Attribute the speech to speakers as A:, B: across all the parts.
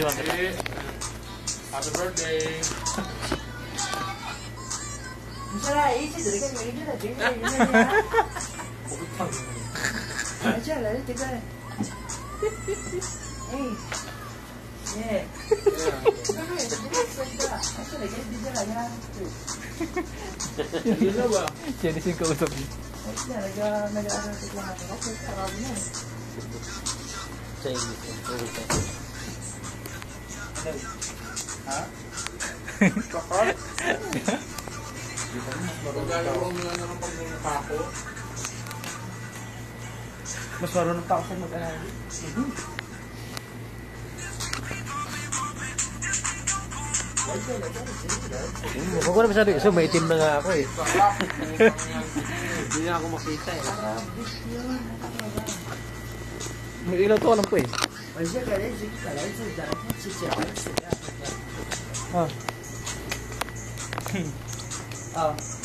A: Bibidyoan kita.
B: Happy birthday.
C: Misalnya isi dari kan ini dah jadi ini ya. Aja lah itu kan. Yeah.
A: Jadi sing kausap.
C: Mas marunong pa ako sa mag-aaral.
A: Huwag ko na masyado iso, may itim na nga ako eh.
B: Hindi na ako makita eh.
A: May ilaw to, alam ko eh.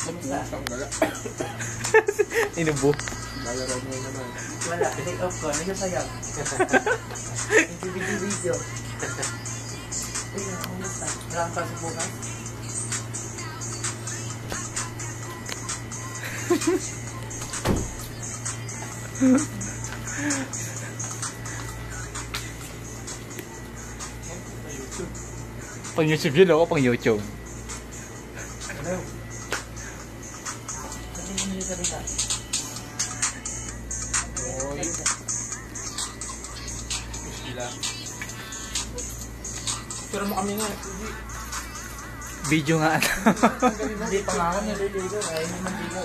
C: Kamusta?
A: Inubo.
B: Bayaran mo naman.
C: Wala, take off ko. Nagsasayang. Video. Tingnan, kamusta? Maraming pa sa bukas?
A: Pang YouTube yun ako, pang YouTube.
C: Hello? Ano yung hindi salita?
B: Oy. Sila. Pero mo kami nga.
A: Video nga.
C: Hindi pa nga ako naliligo. Ayaw naman ligo.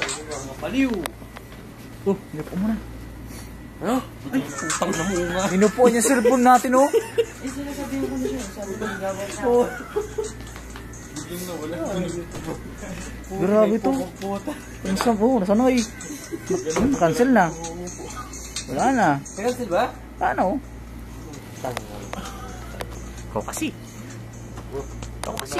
B: Maliw.
A: Oh, inupo mo na.
B: Ano? Ay, putang na mo nga.
A: Inupo niya yung cellphone natin oh.
C: Eh, sinasabihin ko na siya. Sabi ko, gawin na.
A: Oh.
B: Biglang na wala.
A: Grabe to. Nasaan po? Nasaan na eh? Cancel na. Wala na.
C: Cancel ba?
A: Paano? Ikaw kasi. Ikaw kasi.